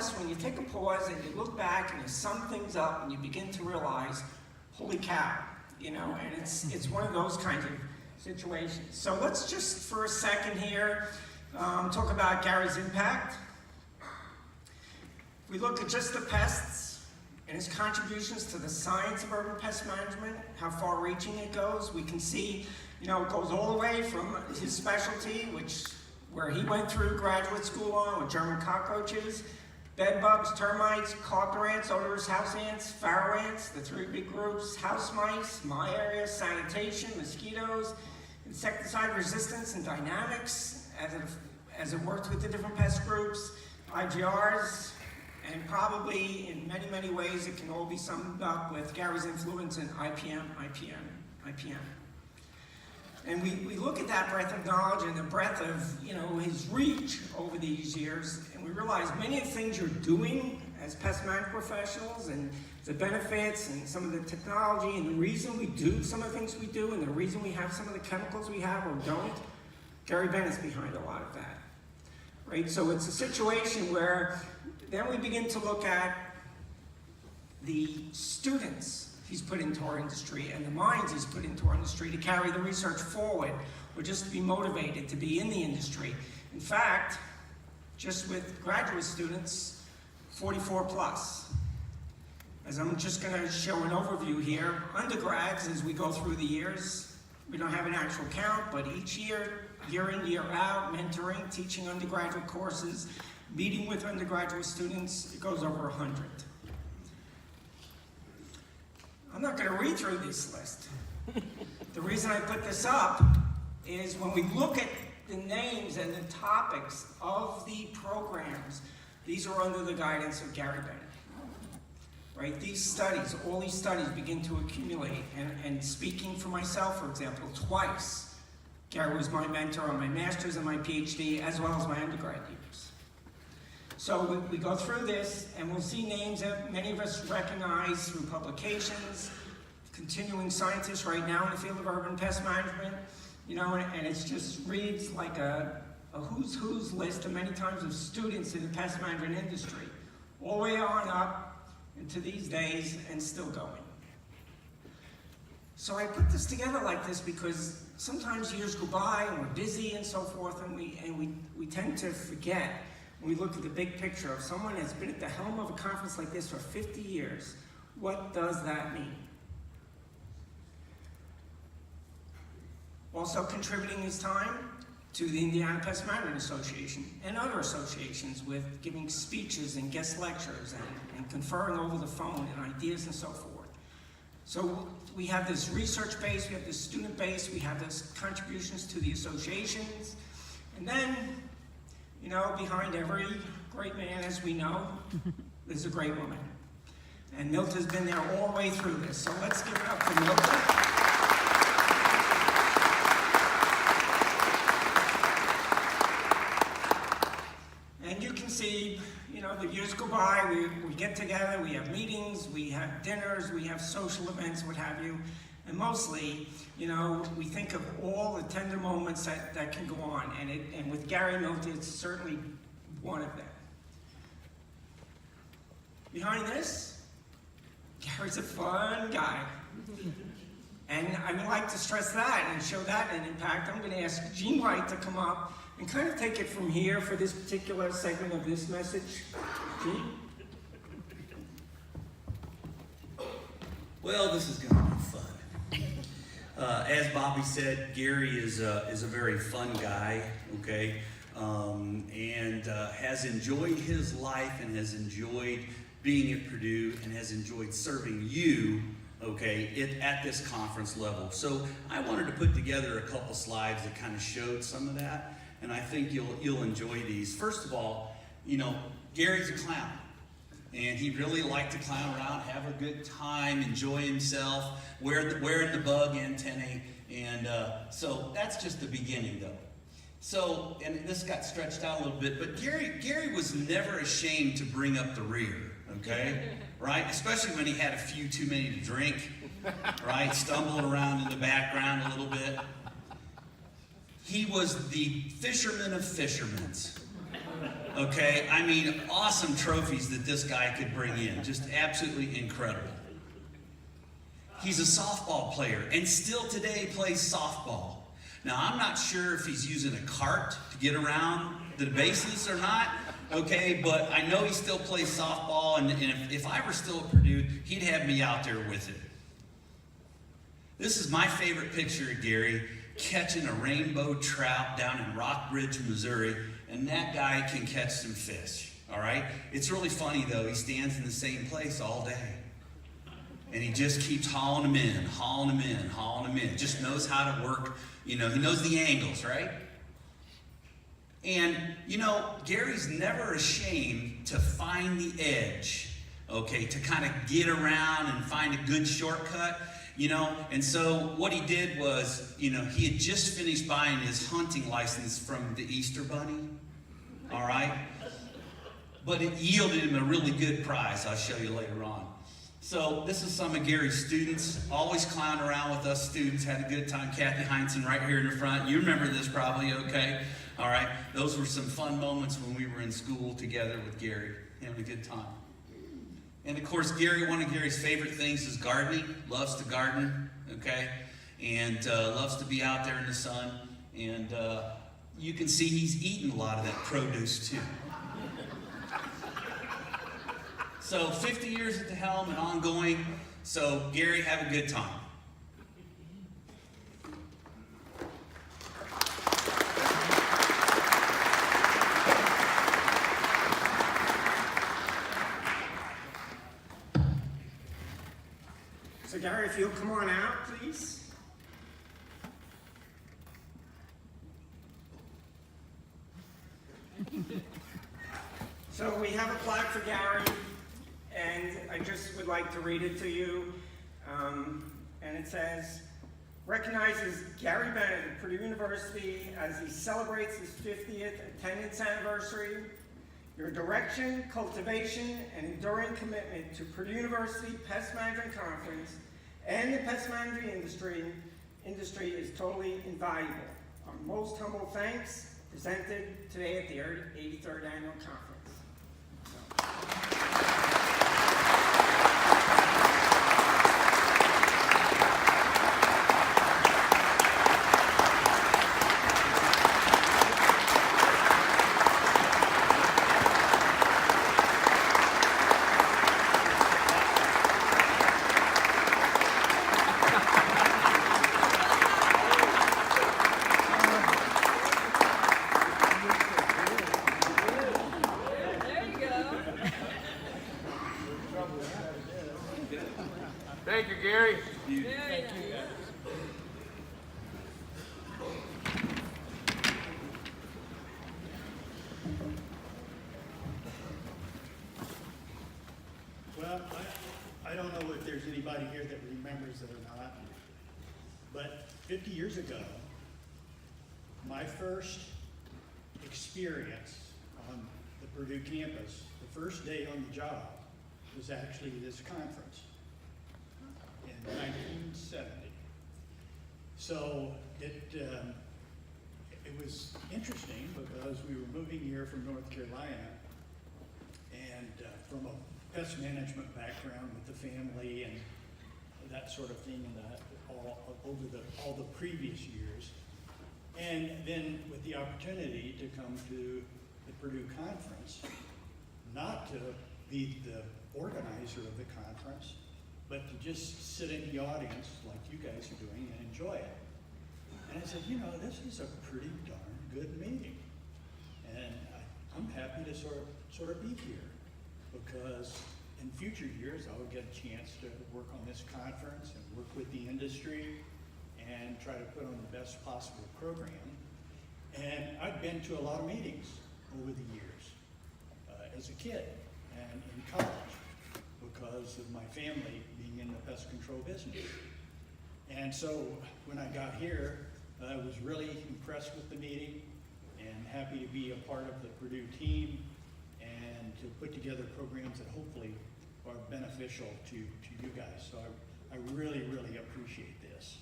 nonetheless, when you take a pause and you look back and you sum things up and you begin to realize, holy cow, you know, and it's one of those kinds of situations. So let's just for a second here talk about Gary's impact. If we look at just the pests and his contributions to the science of urban pest management, how far-reaching it goes, we can see, you know, it goes all the way from his specialty, where he went through graduate school on with German cockroaches, bed bugs, termites, caulker ants, odorous house ants, farrow ants, the three big groups, house mice, my area, sanitation, mosquitoes, insecticide resistance and dynamics as it worked with the different pest groups, IGRs, and probably in many, many ways it can all be summed up with Gary's influence in IPM. And we look at that breadth of knowledge and the breadth of, you know, his reach over these years, and we realize many of the things you're doing as pest management professionals and the benefits and some of the technology and the reason we do some of the things we do and the reason we have some of the chemicals we have or don't, Gary Bennett's behind a lot of that, right? So it's a situation where then we begin to look at the students he's put into our industry and the minds he's put into our industry to carry the research forward or just to be motivated to be in the industry. In fact, just with graduate students, 44 plus. As I'm just going to show an overview here, undergrads, as we go through the years, we don't have an actual count, but each year, year in, year out, mentoring, teaching undergraduate courses, meeting with undergraduate students, it goes over 100. I'm not going to read through this list. The reason I put this up is when we look at the names and the topics of the programs, these are under the guidance of Gary Bennett. Right? These studies, all these studies begin to accumulate. And speaking for myself, for example, twice, Gary was my mentor on my master's and my PhD, as well as my undergrad years. So we go through this, and we'll see names that many of us recognize through publications, continuing scientists right now in the field of urban pest management, you know, and it just reads like a who's list of many times of students in the pest management industry, all the way on up into these days and still going. So I put this together like this because sometimes years go by and we're busy and so forth, and we tend to forget. When we look at the big picture of someone that's been at the helm of a conference like this for 50 years, what does that mean? Also contributing his time to the Indiana Pest Management Association and other associations with giving speeches and guest lectures and conferring over the phone and ideas and so forth. So we have this research base, we have this student base, we have this contributions to the associations, and then, you know, behind every great man, as we know, there's a great woman. And Milt has been there all the way through this. So let's give it up for Milt. And you can see, you know, the years go by, we get together, we have meetings, we have dinners, we have social events, what have you. And mostly, you know, we think of all the tender moments that can go on, and with Gary Milt, it's certainly one of them. Behind this, Gary's a fun guy. And I would like to stress that and show that an impact. I'm going to ask Gene White to come up and kind of take it from here for this particular segment of this message. Gene? Well, this is going to be fun. As Bobby said, Gary is a very fun guy, okay, and has enjoyed his life and has enjoyed being at Purdue and has enjoyed serving you, okay, at this conference level. So I wanted to put together a couple slides that kind of showed some of that, and I think you'll enjoy these. First of all, you know, Gary's a clown. And he really liked to clown around, have a good time, enjoy himself, wearing the bug antennae. And so that's just the beginning, though. So, and this got stretched out a little bit, but Gary was never ashamed to bring up the rear, okay? Right? Especially when he had a few too many to drink, right? Stumbled around in the background a little bit. He was the fisherman of fishermen. Okay, I mean, awesome trophies that this guy could bring in. Just absolutely incredible. He's a softball player and still today plays softball. Now, I'm not sure if he's using a cart to get around the bases or not, okay, but I know he still plays softball, and if I were still at Purdue, he'd have me out there with it. This is my favorite picture of Gary catching a rainbow trout down in Rockbridge, Missouri, and that guy can catch some fish, all right? It's really funny, though. He stands in the same place all day. And he just keeps hauling them in, hauling them in, hauling them in. Just knows how to work, he knows the angles, right? And, Gary's never ashamed to find the edge, okay, to kind of get around and find a good shortcut, And so what he did was, he had just finished buying his hunting license from the Easter Bunny, all right? But it yielded him a really good prize. I'll show you later on. So this is some of Gary's students, always clowning around with us students, had a good time. Kathy Heinzen right here in the front. You remember this probably, okay? All right, those were some fun moments when we were in school together with Gary, having a good time. And of course, one of Gary's favorite things is gardening, loves to garden, okay? And loves to be out there in the sun. And you can see he's eating a lot of that produce too. So 50 years at the helm and ongoing. So Gary, have a good time. So Gary, if you'll come on out, please. So we have a plaque for Gary, and I just would like to read it to you. And it says, recognizes Gary Bennett of Purdue University as he celebrates his 50th attendance anniversary. Your direction, cultivation, and enduring commitment to Purdue University Pest Management Conference and the pest management industry is totally invaluable. Our most humble thanks presented today at the 83rd Annual Conference. Thank you, Gary. Thank you. Well, I don't know if there's anybody here that remembers it or not, but 50 years ago, my first experience on the Purdue campus, the first day on the job, was actually this conference in 1970. So it was interesting because we were moving here from North Carolina, and from a pest management background with the family and that sort of thing, and over all the previous years, and then with the opportunity to come to the Purdue conference, not to be the organizer of the conference, but to just sit in the audience like you guys are doing and enjoy it. And I said, this is a pretty darn good meeting, and I'm happy to sort of be here, because in future years I will get a chance to work on this conference and work with the industry and try to put on the best possible program. And I've been to a lot of meetings over the years as a kid and in college because of my family being in the pest control business. And so when I got here, I was really impressed with the meeting and happy to be a part of the Purdue team and to put together programs that hopefully are beneficial to you guys. So I really, really appreciate this.